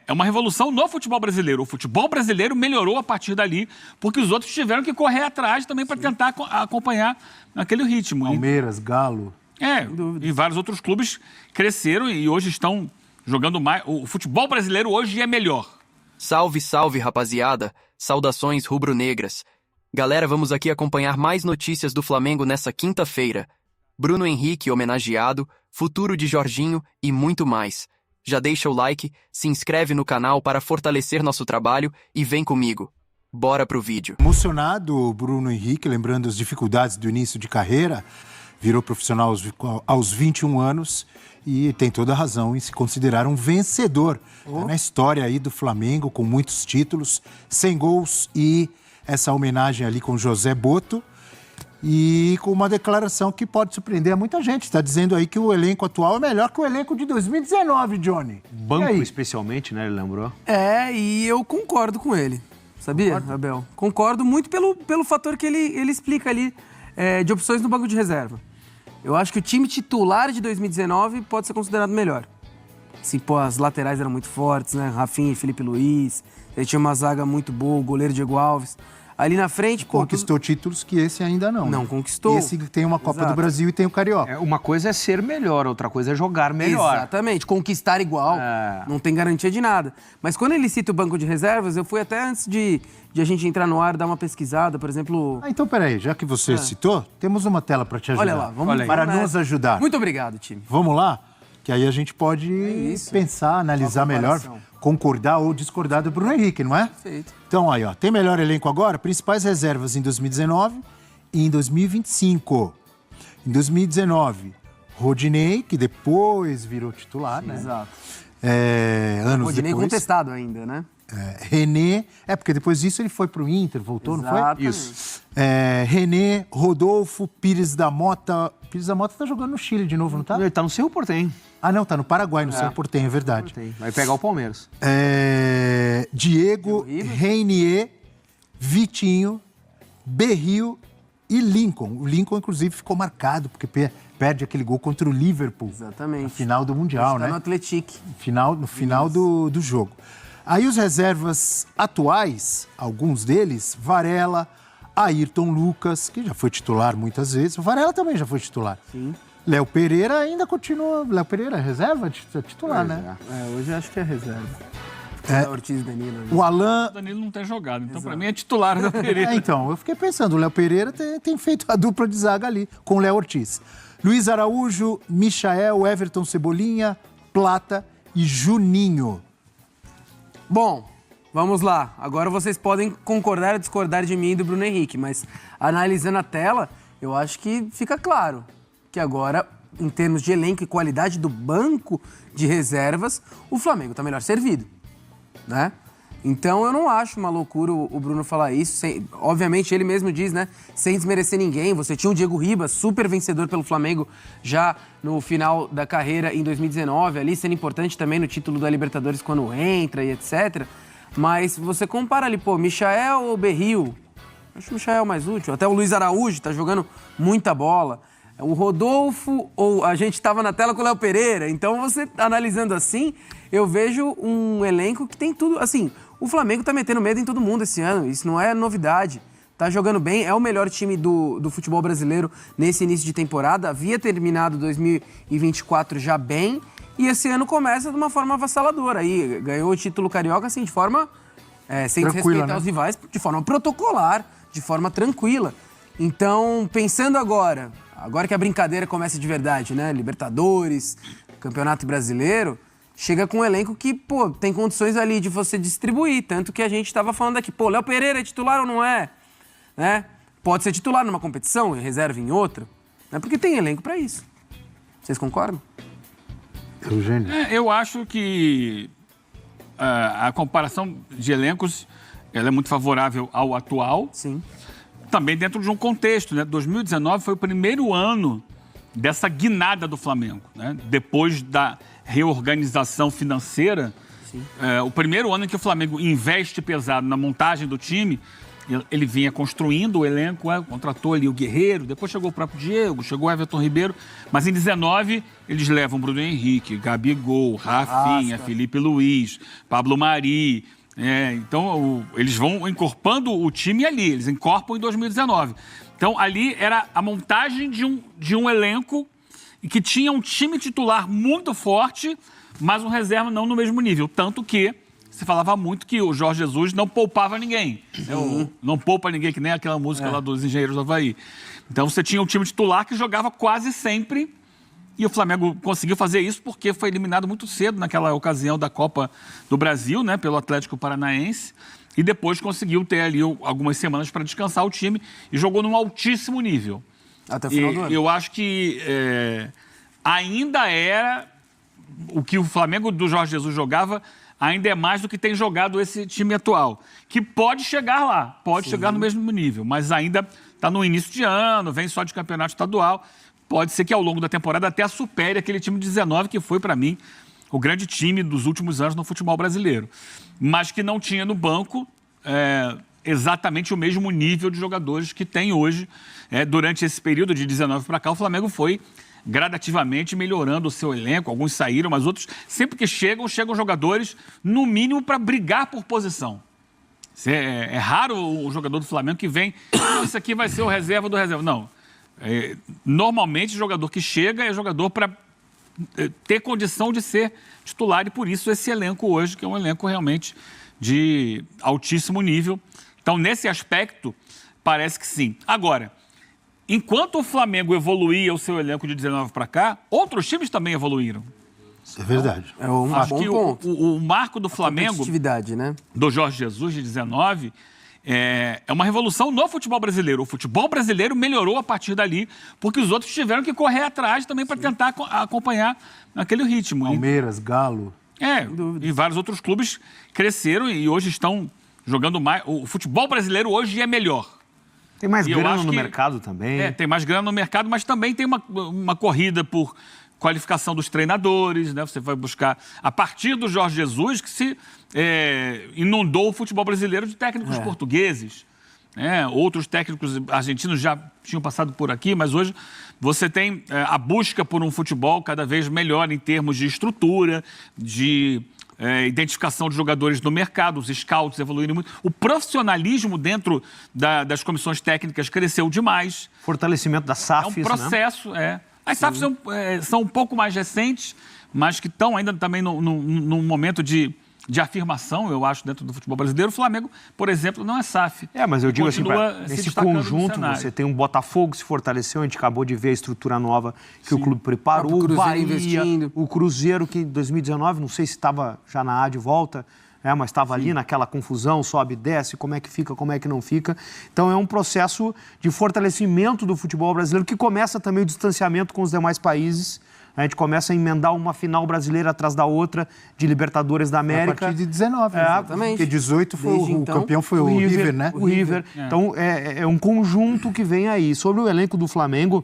é uma revolução no futebol brasileiro. O futebol brasileiro melhorou a partir dali, porque os outros tiveram que correr atrás também para tentar acompanhar aquele ritmo. Palmeiras, Galo. E vários outros clubes cresceram e hoje estão jogando mais. O futebol brasileiro hoje é melhor. Salve, salve, rapaziada. Saudações rubro-negras. Galera, vamos aqui acompanhar mais notícias do Flamengo nessa quinta-feira. Bruno Henrique homenageado, futuro de Jorginho e muito mais. Já deixa o like, se inscreve no canal para fortalecer nosso trabalho e vem comigo. Bora pro vídeo. Emocionado, o Bruno Henrique, lembrando as dificuldades do início de carreira, virou profissional aos 21 anos e tem toda a razão em se considerar um vencedor na história aí do Flamengo, com muitos títulos, 100 gols e essa homenagem ali com José Boto. E com uma declaração que pode surpreender a muita gente. Está dizendo aí que o elenco atual é melhor que o elenco de 2019, Johnny. Banco, especialmente, né? Ele lembrou. E eu concordo com ele. Sabia, Abel? Concordo muito pelo fator que ele explica ali de opções no banco de reserva. Eu acho que o time titular de 2019 pode ser considerado melhor. Assim, as laterais eram muito fortes, né? Rafinha e Felipe Luiz. Ele tinha uma zaga muito boa, o goleiro Diego Alves. Ali na frente... Conquistou títulos que esse ainda não. Não conquistou. E esse tem uma Copa do Brasil e tem o Carioca. Uma coisa é ser melhor, outra coisa é jogar melhor. Exatamente. Conquistar igual. Não tem garantia de nada. Mas quando ele cita o banco de reservas, eu fui até antes de a gente entrar no ar, dar uma pesquisada, por exemplo... Então, peraí, já que você citou, temos uma tela para te ajudar. Olha lá, vamos para nos ajudar. Muito obrigado, time. Vamos lá? Que aí a gente pode pensar, analisar melhor, concordar ou discordar do Bruno Henrique, não é? Perfeito. Então, aí, ó, tem melhor elenco agora? Principais reservas em 2019 e em 2025. Em 2019, Rodinei, que depois virou titular, né? Exato. Anos Rodinei depois. contestado ainda, né? René, porque depois disso ele foi pro Inter, voltou, Exatamente. não foi? Isso. René, Rodolfo, Pires da Mota. Pires da Mota tá jogando no Chile de novo, não tá? Ele tá no Cerro Porteño. Ah, não, tá no Paraguai, no Cerro Porteño, é verdade. Vai pegar o Palmeiras. Diego, Reinier, Vitinho, Berril e Lincoln. O Lincoln, inclusive, ficou marcado, porque perde aquele gol contra o Liverpool. Exatamente. Na final do Mundial, né? No Atlético. No final do jogo. Aí os reservas atuais, alguns deles, Varela, Ayrton Lucas, que já foi titular muitas vezes. O Varela também já foi titular. Sim. Léo Pereira ainda continua. Léo Pereira é reserva titular, né? Hoje acho que é reserva. Léo Ortiz e Danilo. O Alan... O Danilo não tem jogado, então para mim é titular da Pereira. Então, eu fiquei pensando, o Léo Pereira tem feito a dupla de zaga ali com o Léo Ortiz. Luiz Araújo, Michael, Everton Cebolinha, Plata e Juninho. Bom, vamos lá. Agora vocês podem concordar ou discordar de mim e do Bruno Henrique, mas analisando a tela, eu acho que fica claro que agora, em termos de elenco e qualidade do banco de reservas, o Flamengo está melhor servido, né? Então eu não acho uma loucura o Bruno falar isso. Obviamente ele mesmo diz, né? Sem desmerecer ninguém. Você tinha o Diego Ribas, super vencedor pelo Flamengo já no final da carreira em 2019, ali sendo importante também no título da Libertadores quando entra e etc. Mas você compara ali, Michael ou Berril? Acho o Michael mais útil. Até o Luiz Araújo tá jogando muita bola. O Rodolfo, ou a gente estava na tela com o Léo Pereira. Então você analisando assim, eu vejo um elenco que tem tudo, assim... O Flamengo tá metendo medo em todo mundo esse ano, isso não é novidade. Tá jogando bem, é o melhor time do futebol brasileiro nesse início de temporada. Havia terminado 2024 já bem e esse ano começa de uma forma avassaladora. Aí ganhou o título carioca assim, de forma, sem desrespeitar, né, os rivais, de forma protocolar, de forma tranquila. Então, pensando agora que a brincadeira começa de verdade, né? Libertadores, Campeonato Brasileiro... Chega com um elenco que, tem condições ali de você distribuir. Tanto que a gente estava falando aqui, Léo Pereira é titular ou não é? Né? Pode ser titular numa competição e reserva em outra. Né? Porque tem elenco para isso. Vocês concordam? Eugênio. Eu acho que a comparação de elencos ela é muito favorável ao atual. Sim. Também dentro de um contexto, né? 2019 foi o primeiro ano dessa guinada do Flamengo, né? Depois da reorganização financeira, o primeiro ano em que o Flamengo investe pesado na montagem do time, Ele vinha construindo o elenco, contratou ali o Guerreiro, depois chegou o próprio Diego, chegou o Everton Ribeiro, mas em 19 eles levam Bruno Henrique, Gabigol, Rafinha, Felipe Luiz, Pablo Mari. Então, eles vão encorpando o time ali, eles encorpam em 2019. Então, ali era a montagem de um elenco que tinha um time titular muito forte, mas um reserva não no mesmo nível. Tanto que se falava muito que o Jorge Jesus não poupava ninguém. Não poupa ninguém, que nem aquela música lá dos Engenheiros do Havaí. Então, você tinha um time titular que jogava quase sempre. E o Flamengo conseguiu fazer isso porque foi eliminado muito cedo naquela ocasião da Copa do Brasil, né, pelo Atlético Paranaense. E depois conseguiu ter ali algumas semanas para descansar o time e jogou num altíssimo nível. Até o final do ano. Eu acho que ainda era o que o Flamengo do Jorge Jesus jogava, ainda é mais do que tem jogado esse time atual. Que pode chegar lá, pode chegar no mesmo nível, mas ainda está no início de ano, vem só de campeonato estadual. Pode ser que ao longo da temporada até supere aquele time de 19, que foi, para mim, o grande time dos últimos anos no futebol brasileiro. Mas que não tinha no banco exatamente o mesmo nível de jogadores que tem hoje. Durante esse período de 19 para cá, o Flamengo foi gradativamente melhorando o seu elenco. Alguns saíram, mas outros, sempre que chegam jogadores, no mínimo, para brigar por posição. É raro o jogador do Flamengo que vem, esse aqui vai ser o reserva do reserva. Não. Normalmente, o jogador que chega é jogador para ter condição de ser titular, e por isso esse elenco hoje, que é um elenco realmente de altíssimo nível. Então, nesse aspecto, parece que sim. Agora, enquanto o Flamengo evoluía o seu elenco de 19 para cá, outros times também evoluíram. Isso é verdade. É um Acho bom que ponto. o marco do Flamengo, Competitividade, né? do Jorge Jesus de 19, é uma revolução no futebol brasileiro. O futebol brasileiro melhorou a partir dali, porque os outros tiveram que correr atrás também para tentar acompanhar aquele ritmo. Palmeiras, Galo. E vários outros clubes cresceram e hoje estão jogando mais. O futebol brasileiro hoje é melhor. Tem mais E eu grana acho no que- mercado também. Tem mais grana no mercado, mas também tem uma corrida por qualificação dos treinadores, né? Você vai buscar, a partir do Jorge Jesus, que se inundou o futebol brasileiro de técnicos portugueses. Outros técnicos argentinos já tinham passado por aqui, mas hoje você tem a busca por um futebol cada vez melhor em termos de estrutura, de identificação de jogadores no mercado, os scouts evoluíram muito. O profissionalismo dentro das comissões técnicas cresceu demais. Fortalecimento das É SAFs, um processo, As SAFs são um pouco mais recentes, mas que estão ainda também num momento de afirmação, eu acho, dentro do futebol brasileiro. O Flamengo, por exemplo, não é SAF. Mas eu digo assim, Continua se nesse destacando no conjunto, cenário. você tem um Botafogo que se fortaleceu, a gente acabou de ver a estrutura nova que o clube preparou, O o Cruzeiro Bahia, investindo. o Cruzeiro que em 2019, não sei se estava já na A de volta, mas estava ali naquela confusão, sobe e desce, como é que fica, como é que não fica. Então é um processo de fortalecimento do futebol brasileiro que começa também o distanciamento com os demais países. A gente começa a emendar uma final brasileira atrás da outra de Libertadores da A América. partir de 19, Exatamente. Porque 18 foi Desde o então, campeão foi o River, né? O River. Então, é um conjunto que vem aí. Sobre o elenco do Flamengo,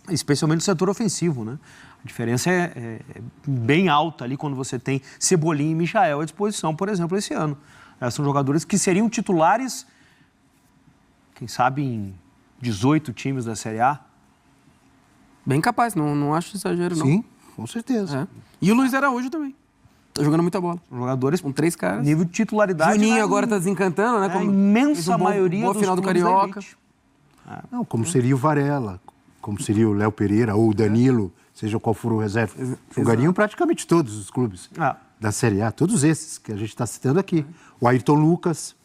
especialmente no setor ofensivo, né? A diferença é bem alta ali quando você tem Cebolinha e Michael à disposição, por exemplo, esse ano. São jogadores que seriam titulares, quem sabe, em 18 times da Série A. Bem capaz, não acho exagero, não. Sim, com certeza. E o Luiz Araújo também. Tá jogando muita bola. Jogadores Com 3 caras. nível de titularidade. Juninho lá agora em- tá desencantando, né? a imensa maioria boa dos final do clubes da Carioca. elite. Não, como seria o Varela, como seria o Léo Pereira ou o Danilo, seja qual for o reserva. Jogariam praticamente todos os clubes da Série A, todos esses que a gente está citando aqui. O Ayrton Lucas,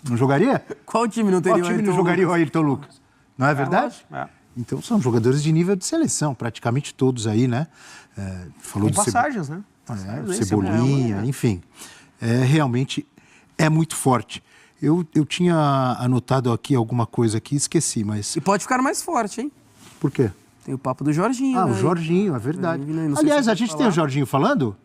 não jogaria? Qual time não teria Qual time o não Ayrton jogaria o Lucas? Ayrton Lucas? Não é verdade? É. Então são jogadores de nível de seleção, praticamente todos aí, né? Falou Com do passagens, né? Cebolinha, enfim. Realmente é muito forte. Eu tinha anotado aqui alguma coisa aqui, esqueci, mas E pode ficar mais forte, hein? por quê? Tem o papo do Jorginho, Ah, né? o Jorginho, é verdade. Não sei Aliás, se a você gente vai tem o falar. Jorginho falando?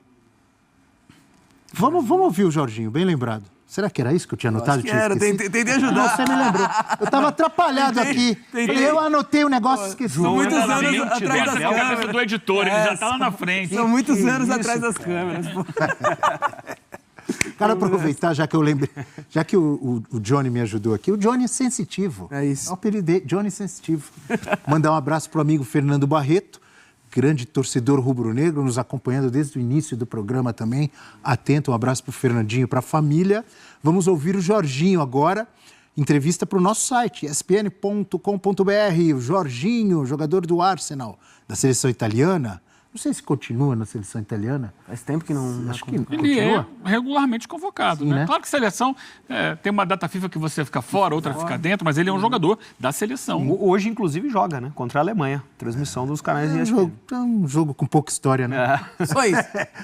Vamos ouvir o Jorginho, bem lembrado. Será que era isso que eu tinha anotado? Acho que era, esquecido? tentei ajudar. Você me lembrou. Eu estava atrapalhado aqui. Eu anotei o negócio e esqueci. São muitos Ela anos mente, atrás das essa é a cabeça câmeras. do editor, ele já tá lá na frente. São muitos anos atrás das câmeras. Pô. Quero aproveitar, já que eu lembrei, já que o Johnny me ajudou aqui, o Johnny é sensitivo. É isso. É o apelido dele, Johnny Sensitivo. Mandar um abraço pro amigo Fernando Barreto, grande torcedor rubro-negro, nos acompanhando desde o início do programa também. Atento, um abraço pro Fernandinho, pra família. Vamos ouvir o Jorginho agora. Entrevista para o nosso site, espn.com.br. O Jorginho, jogador do Arsenal, da seleção italiana. Não sei se continua na seleção italiana. Faz tempo que não... Acho que Ele continua. é regularmente convocado, Sim, né? né? Claro que seleção tem uma data FIFA que você fica fora, outra fica dentro, mas ele é um jogador da seleção. Hoje, inclusive, joga, né? Contra a Alemanha. Transmissão dos canais de É um jogo com pouca história, né? Só isso.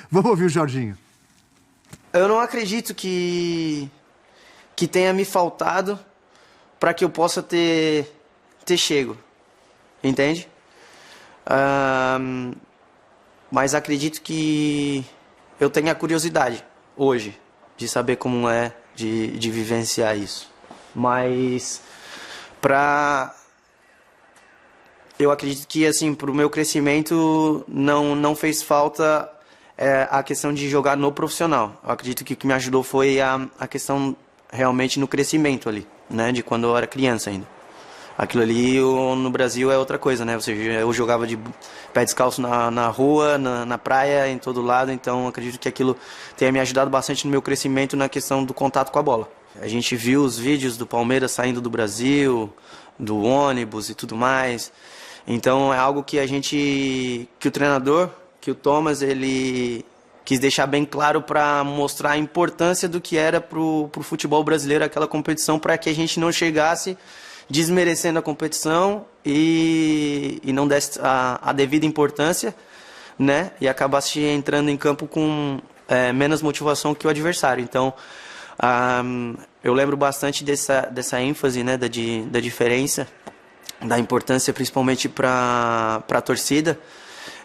Vamos ouvir o Jorginho. Eu não acredito que tenha me faltado para que eu possa ter chego, entende? Mas acredito que eu tenha curiosidade hoje de saber como é de vivenciar isso. Mas eu acredito que assim, para o meu crescimento não fez falta a questão de jogar no profissional. Eu acredito que o que me ajudou foi a questão realmente no crescimento ali, né, de quando eu era criança ainda. Aquilo ali no Brasil é outra coisa, né? Eu jogava de pé descalço na rua, na praia, em todo lado, então acredito que aquilo tenha me ajudado bastante no meu crescimento na questão do contato com a bola. A gente viu os vídeos do Palmeiras saindo do Brasil, do ônibus e tudo mais, então é algo que que o treinador, que o Thomas, ele quis deixar bem claro para mostrar a importância do que era pro futebol brasileiro aquela competição, para que a gente não chegasse desmerecendo a competição e não desse a devida importância, né? E acabasse entrando em campo com menos motivação que o adversário. Então, eu lembro bastante dessa ênfase, né? Da diferença, da importância principalmente para a torcida.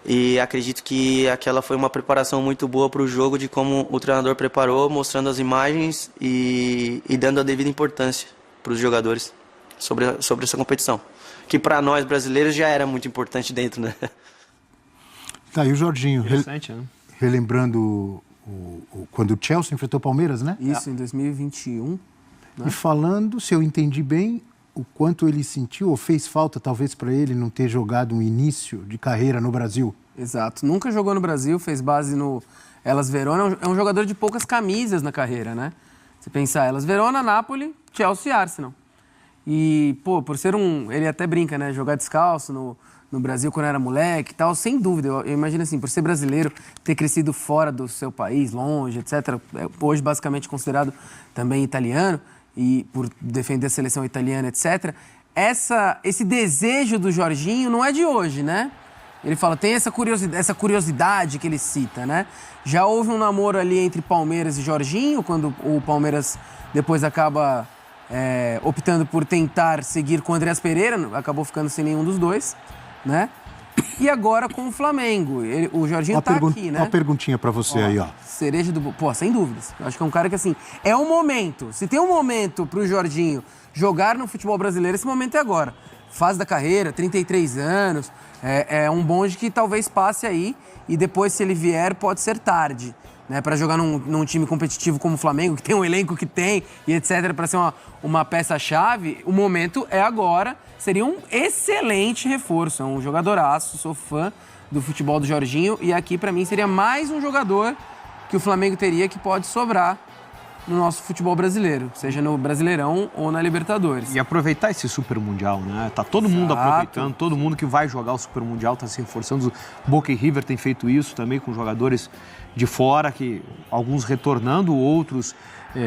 E acredito que aquela foi uma preparação muito boa para o jogo, de como o treinador preparou, mostrando as imagens e dando a devida importância para os jogadores sobre essa competição, que para nós brasileiros já era muito importante dentro, né? Tá aí o Jorginho, Interessante, né? relembrando quando o Chelsea enfrentou o Palmeiras, né? Isso, em 2021. E falando, se eu entendi bem, o quanto ele sentiu ou fez falta talvez para ele não ter jogado um início de carreira no Brasil. Exato. Nunca jogou no Brasil, fez base no Hellas Verona. É um jogador de poucas camisas na carreira, né? Se pensar, Hellas Verona, Napoli, Chelsea e Arsenal. E, pô, por ser ele até brinca, né? Jogar descalço no Brasil quando era moleque e tal, sem dúvida. Eu imagino assim, por ser brasileiro, ter crescido fora do seu país, longe, etc. Hoje basicamente considerado também italiano, e por defender a seleção italiana, etc. Esse desejo do Jorginho não é de hoje, né? Ele fala, tem essa curiosidade que ele cita, né? Já houve um namoro ali entre Palmeiras e Jorginho, quando o Palmeiras depois acaba optando por tentar seguir com o Andreas Pereira, acabou ficando sem nenhum dos dois, né? E agora com o Flamengo. O Jorginho tá aqui, né? Uma perguntinha para você aí, ó. Cereja do... Pô, sem dúvidas. Eu acho que é um cara que, assim, é um momento. Se tem um momento pro Jorginho jogar no futebol brasileiro, esse momento é agora. Fase da carreira, 33 anos, é um bonde que talvez passe aí e depois, se ele vier, pode ser tarde, né? Para jogar num time competitivo como o Flamengo, que tem um elenco que tem e etc, para ser uma peça-chave, o momento é agora. Seria um excelente reforço, é um jogadoraço, sou fã do futebol do Jorginho e aqui para mim seria mais um jogador que o Flamengo teria que pode sobrar no nosso futebol brasileiro, seja no Brasileirão ou na Libertadores. E aproveitar esse Super Mundial, né? Tá todo mundo aproveitando, todo mundo que vai jogar o Super Mundial tá se reforçando. Boca e River tem feito isso também com jogadores de fora, que alguns retornando, outros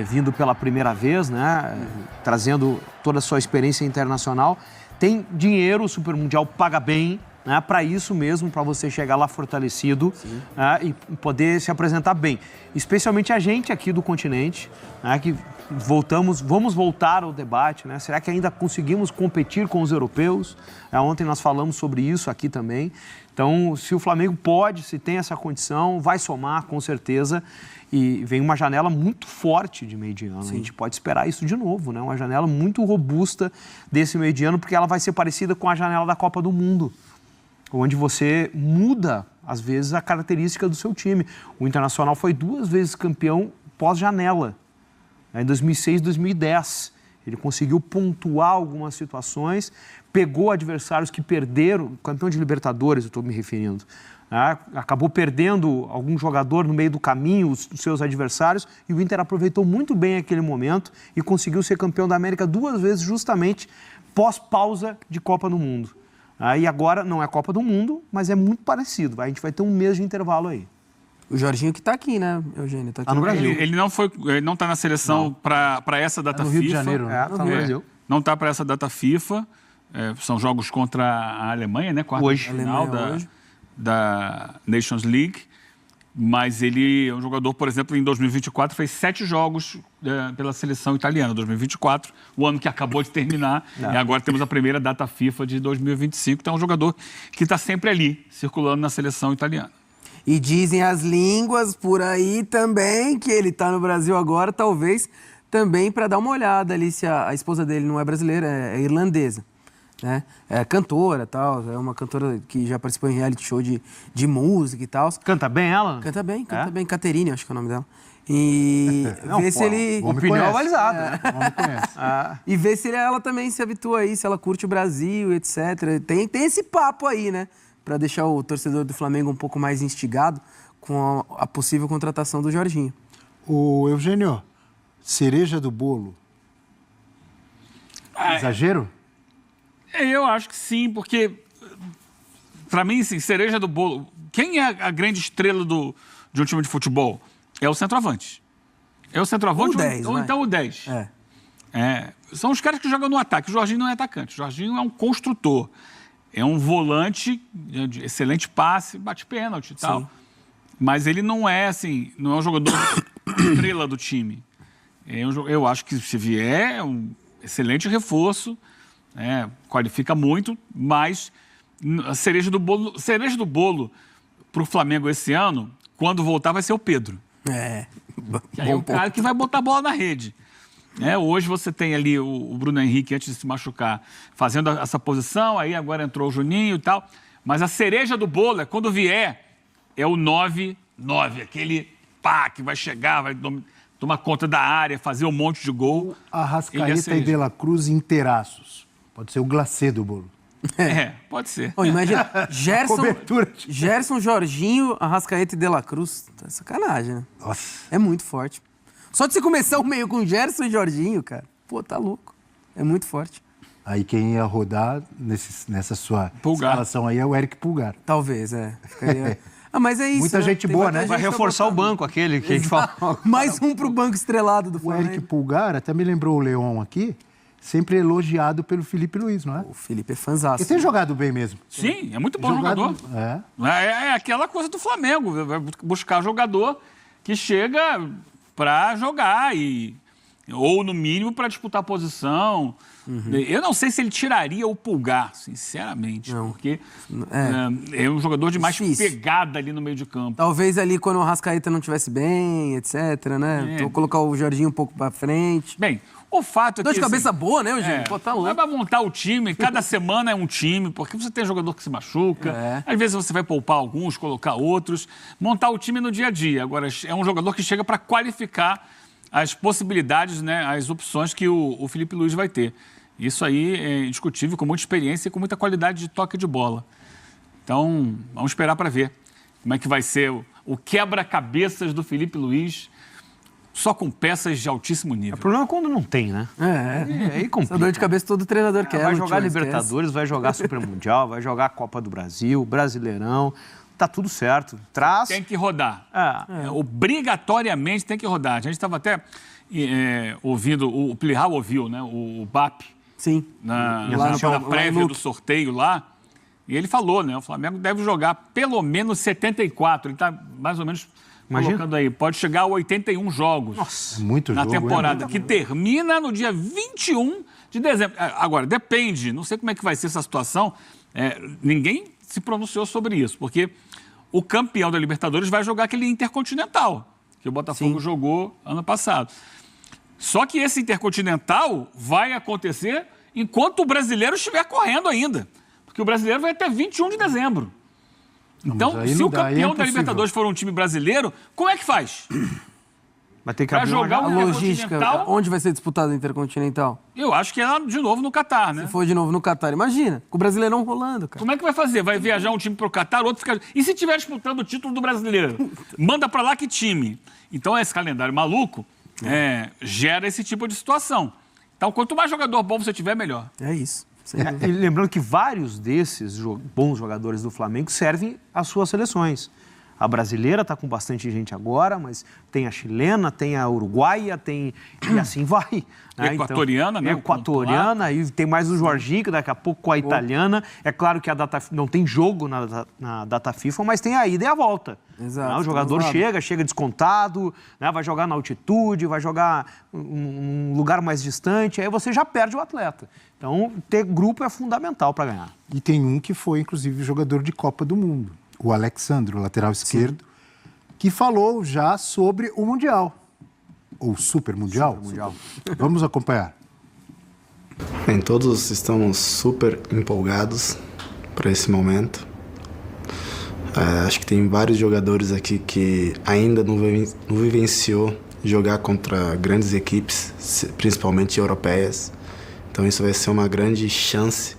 vindo pela primeira vez, né? Trazendo toda a sua experiência internacional. Tem dinheiro, o Super Mundial paga bem, né, para isso mesmo, para você chegar lá fortalecido, né, e poder se apresentar bem. Especialmente a gente aqui do continente, né, que vamos voltar ao debate, né? Será que ainda conseguimos competir com os europeus? Ontem nós falamos sobre isso aqui também. Então, se o Flamengo pode, se tem essa condição, vai somar com certeza. E vem uma janela muito forte de meio de ano. A gente pode esperar isso de novo, né? Uma janela muito robusta desse meio de ano, porque ela vai ser parecida com a janela da Copa do Mundo, onde você muda, às vezes, a característica do seu time. O Internacional foi 2 vezes campeão pós-janela, em 2006, 2010. Ele conseguiu pontuar algumas situações, pegou adversários que perderam, campeão de Libertadores, eu estou me referindo, né? Acabou perdendo algum jogador no meio do caminho, os seus adversários, e o Inter aproveitou muito bem aquele momento e conseguiu ser campeão da América 2 vezes, justamente pós-pausa de Copa do Mundo. E agora não é Copa do Mundo, mas é muito parecido. A gente vai ter um mês de intervalo aí. O Jorginho que tá aqui, né, Eugênio? Tá aqui Tá no Brasil. Ele não está na seleção para essa data no FIFA. Rio de Janeiro, né? Tá no Brasil. Não está para essa data FIFA. São jogos contra a Alemanha, né? Quarta Hoje. de final Alemanha hoje. da Nations League. Mas ele é um jogador, por exemplo, em 2024 fez 7 jogos pela seleção italiana. 2024, o ano que acabou de terminar. E agora temos a primeira data FIFA de 2025. Então é um jogador que está sempre ali, circulando na seleção italiana. E dizem as línguas por aí também que ele tá no Brasil agora, talvez também para dar uma olhada ali se a esposa dele não é brasileira, é irlandesa, né? É cantora, tal, é uma cantora que já participou em reality show de música e tal. Canta bem ela? Canta bem, Caterine, acho que é o nome dela. E Não, ver se pô, ele... o homem Opinião conhece. avalizada. O homem conhece. E ver se ela também se habitua aí, se ela curte o Brasil, etc. Tem esse papo aí, né? Para deixar o torcedor do Flamengo um pouco mais instigado com a possível contratação do Jorginho. O Eugênio, cereja do bolo. Exagero? Eu acho que sim, porque, para mim, sim, cereja do bolo. Quem é a grande estrela de um time de futebol? É o centroavante. É o centroavante O 10, ou vai. então o 10. É. São os caras que jogam no ataque. O Jorginho não é atacante. O Jorginho é um construtor. É um volante de excelente passe, bate pênalti e tal. Sim. Mas ele não é, assim, não é um jogador estrela do time. Eu acho que se vier, é um excelente reforço, qualifica muito, mas a cereja do bolo para o Flamengo esse ano, quando voltar, vai ser o Pedro. Que aí é o cara que vai botar a bola na rede. Hoje você tem ali o Bruno Henrique, antes de se machucar, fazendo essa posição, aí agora entrou o Juninho e tal. Mas a cereja do bolo é quando vier, é o 9-9, aquele pá que vai chegar, vai tomar conta da área, fazer um monte de gol. Ele é a Arrascaeta e cereja. De La Cruz inteiraços. Pode ser o glacê do bolo. Pode ser. Ó, imagina, Cobertura. Gerson, Jorginho, Arrascaeta e De La Cruz. Tá sacanagem, né? Nossa. É muito forte. Só de você começar o meio com Gerson e Jorginho, cara, pô, tá louco. É muito forte. Aí quem ia rodar nessa sua Pulgar. escalação aí é o Eric Pulgar. Talvez, Ficaria... Mas é isso. Muita gente boa, né? Vai reforçar o banco, aquele que a gente fala. Mais um pro banco estrelado do O Eric Flamengo. Pulgar até me lembrou o Leão aqui, sempre elogiado pelo Felipe Luiz, não é? O Felipe é fanzaço. Ele tem jogado bem mesmo. Sim, é muito bom jogador. É. É aquela coisa do Flamengo, vai buscar jogador que chega para jogar ou no mínimo para disputar a posição. Eu não sei se ele tiraria o Pulgar, sinceramente, porque é um jogador de mais Difícil. pegada ali no meio de campo. Talvez ali quando o Arrascaeta não estivesse bem, etc, né? Então, colocar o Jorginho um pouco pra frente. Bem, o fato é Dor que... de cabeça assim, boa, né, Eugênio? Pô, tá louco. Vai montar o time, cada semana é um time, porque você tem jogador que se machuca, às vezes você vai poupar alguns, colocar outros, montar o time no dia a dia. Agora, é um jogador que chega para qualificar as possibilidades, né, as opções que o Felipe Luiz vai ter. Isso aí é indiscutível, com muita experiência e com muita qualidade de toque de bola. Então, vamos esperar para ver como é que vai ser o quebra-cabeças do Felipe Luiz, só com peças de altíssimo nível. O problema é quando não tem, né? Aí Essa complica. dor de cabeça todo treinador quer. Vai não jogar tinha, esquece. Libertadores, vai jogar Super Mundial, vai jogar Copa do Brasil, Brasileirão. Tá tudo certo. Traz. Tem que rodar. Obrigatoriamente tem que rodar. A gente estava até ouvindo, o Plihal ouviu, né? O BAP, Sim. na lá no prévia Luke. do sorteio lá. E ele falou, né? O Flamengo deve jogar pelo menos 74. Ele está mais ou menos colocando aí. Pode chegar a 81 jogos. É muito Na jogo, temporada, hein? que termina no dia 21 de dezembro. Agora, depende, não sei como é que vai ser essa situação. Ninguém se pronunciou sobre isso, porque o campeão da Libertadores vai jogar aquele Intercontinental, que o Botafogo jogou ano passado. Só que esse Intercontinental vai acontecer enquanto o brasileiro estiver correndo ainda, porque o brasileiro vai até 21 de dezembro. Então, mas aí se não o dá, aí é campeão da impossível. Libertadores for um time brasileiro, como é que faz? Vai ter que Pra abrir uma jogar janela. o A logística, Intercontinental, onde vai ser disputado o Intercontinental? eu acho que é lá de novo no Catar, né? Se for de novo no Catar, imagina, com o Brasileirão rolando, cara. Como é que vai fazer? Vai viajar um time pro Catar, outro fica... E se estiver disputando o título do Brasileiro? Manda pra lá que time? Então, esse calendário maluco gera esse tipo de situação. Então, quanto mais jogador bom você tiver, melhor. É isso. E lembrando que vários desses bons jogadores do Flamengo servem às suas seleções. A brasileira está com bastante gente agora, mas tem a chilena, tem a uruguaia, tem... E assim vai. Né? Equatoriana, né? Equatoriana, e tem mais o Jorginho, que daqui a pouco com a italiana. É claro que a data não tem jogo na data FIFA, mas tem a ida e a volta. Exato, Né? O jogador tá chega descontado, né? Vai jogar na altitude, vai jogar um lugar mais distante, aí você já perde o atleta. Então, ter grupo é fundamental para ganhar. E tem um que foi, inclusive, jogador de Copa do Mundo, o Alexandro, lateral esquerdo, que falou já sobre o Mundial. Ou Super Mundial. Vamos acompanhar. Bem, todos estamos super empolgados para esse momento. Acho que tem vários jogadores aqui que ainda não vivenciou jogar contra grandes equipes, principalmente europeias. Então isso vai ser uma grande chance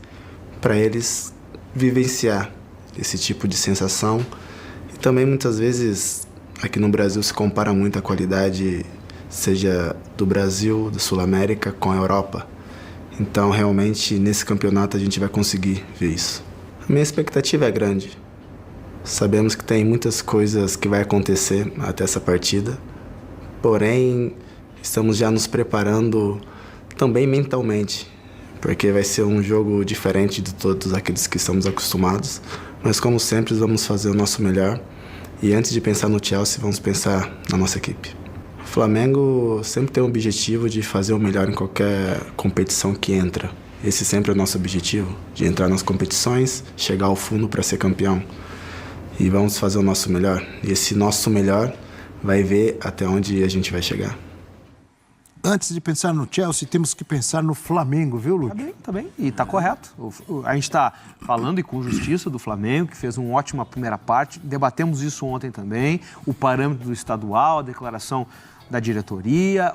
para eles vivenciar esse tipo de sensação. E também muitas vezes aqui no Brasil se compara muito a qualidade, seja do Brasil, da Sul-América com a Europa. Então realmente nesse campeonato a gente vai conseguir ver isso. A minha expectativa é grande. Sabemos que tem muitas coisas que vai acontecer até essa partida, porém estamos já nos preparando também mentalmente, porque vai ser um jogo diferente de todos aqueles que estamos acostumados. Mas como sempre vamos fazer o nosso melhor e antes de pensar no Chelsea vamos pensar na nossa equipe. O Flamengo sempre tem o objetivo de fazer o melhor em qualquer competição que entra. Esse sempre é o nosso objetivo, de entrar nas competições, chegar ao fundo para ser campeão. E vamos fazer o nosso melhor. E esse nosso melhor vai ver até onde a gente vai chegar. Antes de pensar no Chelsea, temos que pensar no Flamengo, viu, Luke? Tá bem. E tá correto. A gente está falando e com justiça do Flamengo, que fez uma ótima primeira parte. Debatemos isso ontem também. O parâmetro do estadual, a declaração da diretoria.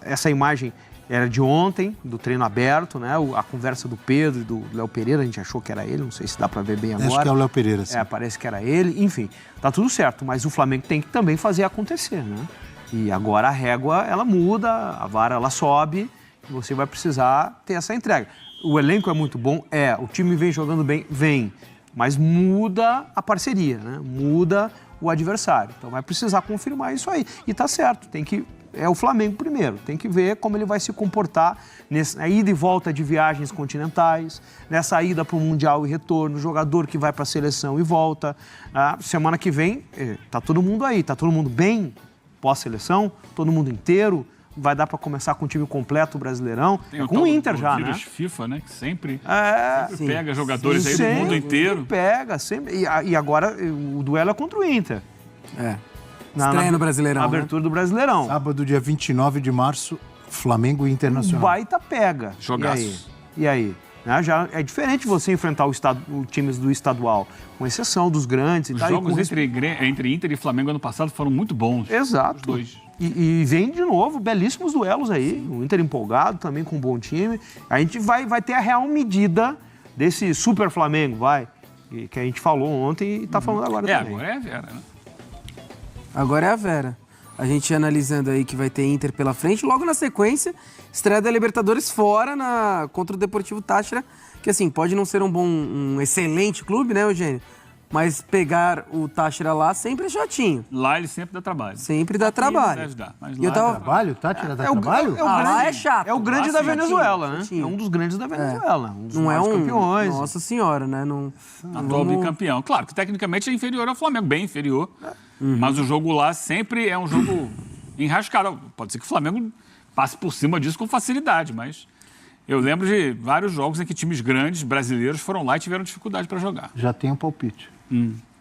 Essa imagem era de ontem, do treino aberto, né? A conversa do Pedro e do Léo Pereira, a gente achou que era ele, não sei se dá para ver bem agora. Acho que é o Léo Pereira, sim. Parece que era ele. Enfim, tá tudo certo, mas o Flamengo tem que também fazer acontecer, né? E agora a régua, ela muda, a vara, ela sobe, e você vai precisar ter essa entrega. O elenco é muito bom, o time vem jogando bem, mas muda a parceria, né? Muda o adversário. Então vai precisar confirmar isso aí. E tá certo, é o Flamengo primeiro, tem que ver como ele vai se comportar na ida e volta de viagens continentais, nessa ida para o Mundial e retorno, jogador que vai para a seleção e volta. Semana que vem, tá todo mundo aí, tá todo mundo bem pós-seleção, todo mundo inteiro, vai dar para começar com o time completo, o Brasileirão, com o Inter já, né? FIFA, né? Que sempre sim, pega jogadores aí do mundo inteiro. Pega, sempre. E agora o duelo é contra o Inter. Estreia no Brasileirão, na abertura do Brasileirão. Sábado, dia 29 de março, Flamengo e Internacional. Baita pega. Jogaço. E aí? Já é diferente você enfrentar os times do estadual, com exceção dos grandes e Os tal. jogos entre Inter e Flamengo ano passado foram muito bons. Exato. Os dois. E vem de novo, belíssimos duelos aí. O Inter empolgado, também com um bom time. A gente vai ter a real medida desse super Flamengo, que a gente falou ontem e está falando agora também. Agora é a Vera, né? Agora é a Vera. A gente analisando aí que vai ter Inter pela frente. Logo na sequência, estreia da Libertadores fora contra o Deportivo Táchira. Que assim, pode não ser um excelente clube, né, Eugênio? Mas pegar o Táchira lá sempre é chatinho. Lá ele sempre dá trabalho. Sempre dá Aqui trabalho. Deve dar, mas E eu lá tava- Trabalho? Tátira dá trabalho? lá é chato. É o grande Lá da sim, Venezuela, né? chatinho. É um dos grandes da Venezuela. Um dos Não é maiores campeões. Nossa senhora, né? Não atual bicampeão. Claro que tecnicamente é inferior ao Flamengo, bem inferior. Mas o jogo lá sempre é um jogo enrascado. Pode ser que o Flamengo passe por cima disso com facilidade, mas eu lembro de vários jogos em que times grandes brasileiros foram lá e tiveram dificuldade para jogar. Já tem um palpite.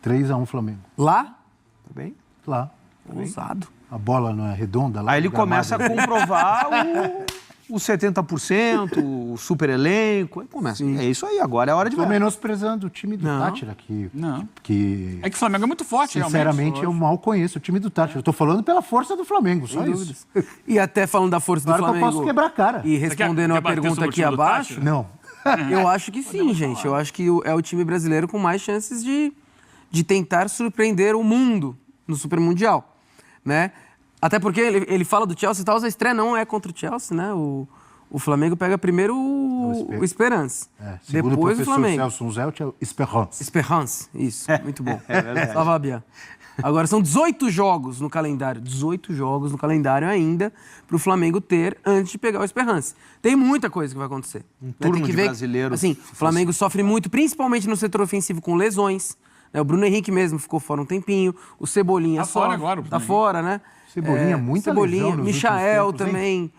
3-1 Flamengo. Lá? Tá bem? Lá. Ousado. A bola não é redonda lá. Aí ele no gramado. começa a comprovar os 70%, o super elenco, aí começa. É isso aí, agora é a hora de Estou ver. menosprezando o time do Tátira, Não. que É que o Flamengo é muito forte, sinceramente, eu mal conheço o time do Tátira. Eu estou falando pela força do Flamengo, só isso. E até falando da força Claro do que eu Flamengo. posso quebrar a cara. E respondendo quer a debater pergunta sobre o aqui time do abaixo, Tátira? Não. eu acho que sim, gente. Eu acho que é o time brasileiro com mais chances de tentar surpreender o mundo no Super Mundial, né? Até porque ele fala do Chelsea e tal, a estreia não é contra o Chelsea, né? O Flamengo pega primeiro o Esperance, Segundo depois o o professor Flamengo. Celso Unzelt, é o Esperance. Esperance, isso, muito bom. Ça va bien. Agora, são 18 jogos no calendário, 18 jogos no calendário ainda para o Flamengo ter antes de pegar o Esperance. Tem muita coisa que vai acontecer. turno Tem que de ver, brasileiros. assim, o Flamengo sofre muito, principalmente no setor ofensivo com lesões. Né? O Bruno Henrique mesmo ficou fora um tempinho, o Cebolinha Tá fora sofre, agora, o Bruno tá Henrique. fora, né? Cebolinha, muita Cebolinha, lesão nos Michael últimos tempos, também,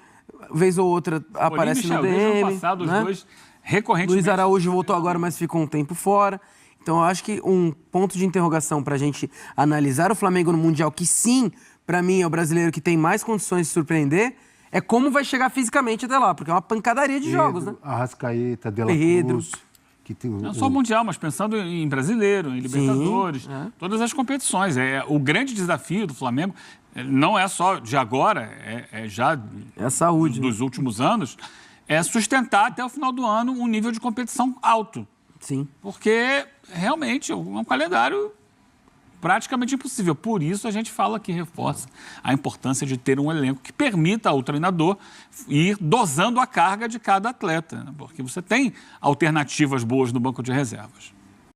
vez ou outra aparece no Desde o DM. ano passado, os né? dois recorrentemente. Luiz Araújo voltou agora, mas ficou um tempo fora. Então, eu acho que um ponto de interrogação para a gente analisar o Flamengo no Mundial, que sim, para mim é o brasileiro que tem mais condições de surpreender, é como vai chegar fisicamente até lá, porque é uma pancadaria de jogos, né? Arrascaeta, De La Pedro. Cruz. Que tem Não só o Mundial, mas pensando em brasileiro, em Libertadores, todas as competições. O grande desafio do Flamengo não é só de agora, é já É a saúde. dos últimos anos, é sustentar até o final do ano um nível de competição alto. Sim. Porque realmente é um calendário praticamente impossível. Por isso a gente fala que reforça a importância de ter um elenco que permita ao treinador ir dosando a carga de cada atleta, né? Porque você tem alternativas boas no banco de reservas.